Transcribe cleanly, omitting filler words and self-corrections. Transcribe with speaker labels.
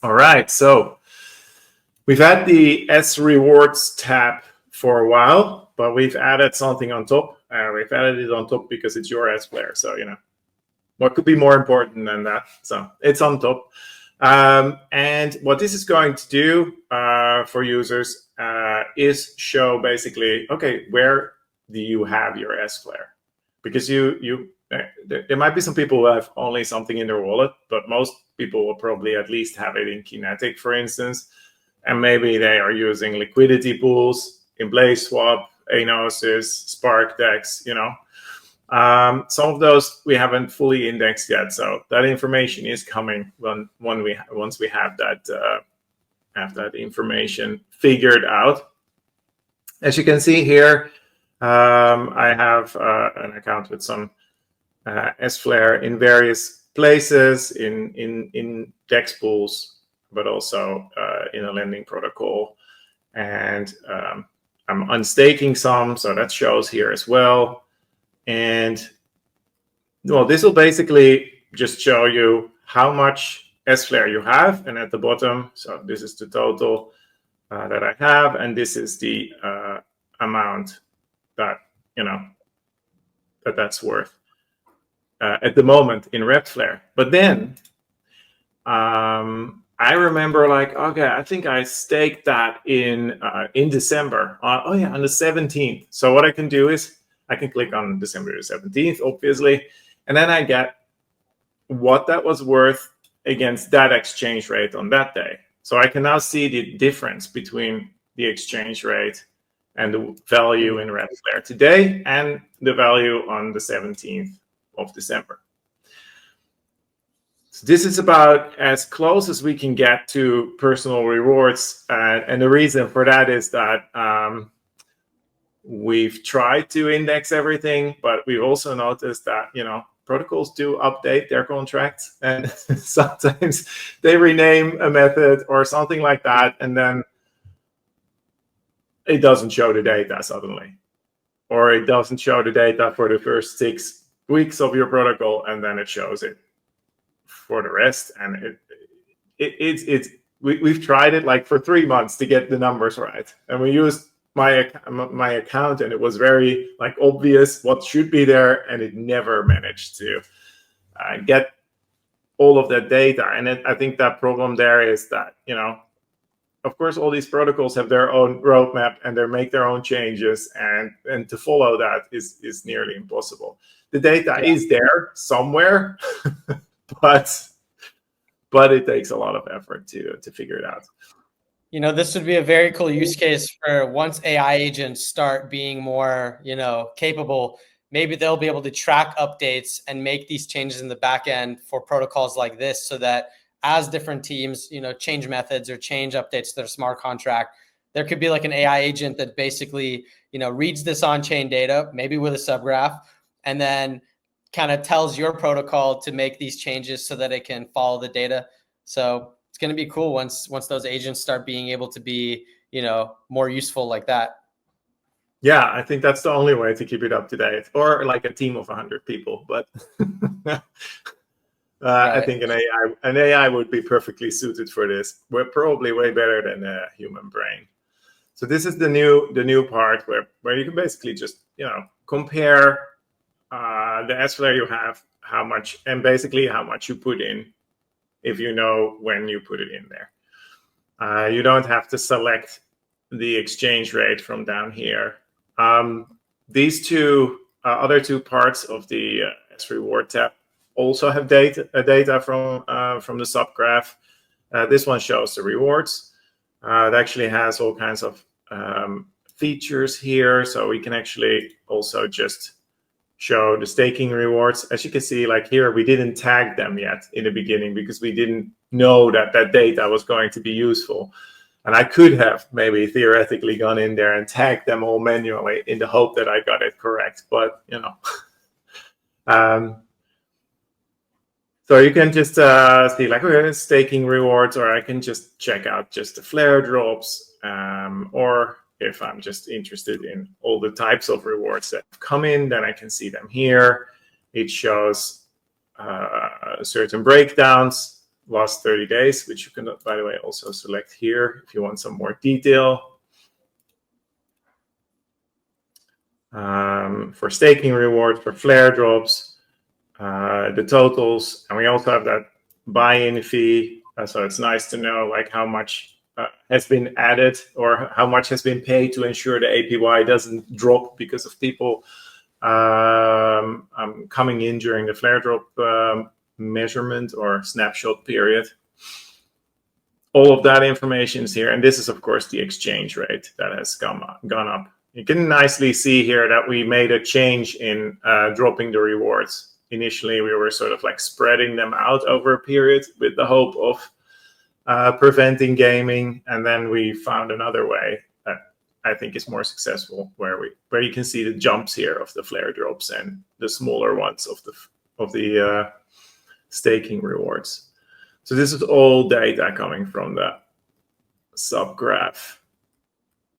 Speaker 1: All right, so we've had the sRewards tab for a while, but we've added something on top. We've added it on top because it's your sFLR. So, what could be more important than that? So it's on top. And what this is going to do for users is show basically, okay, where do you have your sFLR? Because there might be some people who have only something in their wallet, but most people will probably at least have it in Kinetic, for instance. And maybe they are using liquidity pools in BlazeSwap, Anosis, SparkDex, some of those we haven't fully indexed yet. So that information is coming once we have that information figured out. As you can see here, I have an account with some sFLR in various places in DEX pools, but also in a lending protocol. And I'm unstaking some, so that shows here as well. And well, this will basically just show you how much sFLR you have. And at the bottom, so this is the total that I have, and this is the amount that that's worth at the moment in RepFLR. But then I remember, like, okay, I think I staked that in December. On the 17th. So what I can do is I can click on December the 17th, obviously, and then I get what that was worth against that exchange rate on that day. So I can now see the difference between the exchange rate and the value in RepFLR today and the value on the 17th of December. So this is about as close as we can get to personal rewards. And the reason for that is that we've tried to index everything, but we've also noticed that, protocols do update their contracts, and sometimes they rename a method or something like that, and then it doesn't show the data suddenly, or it doesn't show the data for the first 6 weeks of your protocol, and then it shows it for the rest. And we've tried it like for 3 months to get the numbers right, and we used my account, and it was very obvious what should be there, and it never managed to get all of that data. And I think that problem there is that, of course, all these protocols have their own roadmap and they make their own changes, and to follow that is nearly impossible. The data is there somewhere, but it takes a lot of effort to figure it out.
Speaker 2: This would be a very cool use case for once AI agents start being more, capable. Maybe they'll be able to track updates and make these changes in the back end for protocols like this, so that as different teams, change methods or change updates to their smart contract, there could be like an AI agent that basically, reads this on-chain data, maybe with a subgraph, and then kind of tells your protocol to make these changes so that it can follow the data. So it's going to be cool once those agents start being able to be, more useful like that.
Speaker 1: Yeah, I think that's the only way to keep it up to date, or like a team of 100 people. But right. I think an AI would be perfectly suited for this. We're probably way better than a human brain. So this is the new part where you can basically just compare the sFLR you have, how much, and basically how much you put in, if you know when you put it in there. You don't have to select the exchange rate from down here. These other two parts of the sReward tab also have data from the subgraph. This one shows the rewards. It actually has all kinds of features here, so we can actually also just show the staking rewards. As you can see, like here, we didn't tag them yet in the beginning because we didn't know that data was going to be useful. And I could have maybe theoretically gone in there and tagged them all manually in the hope that I got it correct. But, so you can just see like, okay, staking rewards, or I can just check out just the flare drops, or if I'm just interested in all the types of rewards that come in, then I can see them here. It shows certain breakdowns, last 30 days, which you can, by the way, also select here if you want some more detail. For staking rewards, for flare drops, the totals, and we also have that buy-in fee. So it's nice to know like how much has been added or how much has been paid to ensure the APY doesn't drop because of people coming in during the flare drop measurement or snapshot period. All of that information is here, and this is of course the exchange rate that has gone up. You can nicely see here that we made a change in dropping the rewards. Initially, we were sort of like spreading them out over a period with the hope of preventing gaming, and then we found another way that I think is more successful, where you can see the jumps here of the flare drops and the smaller ones of the staking rewards. So this is all data coming from the subgraph.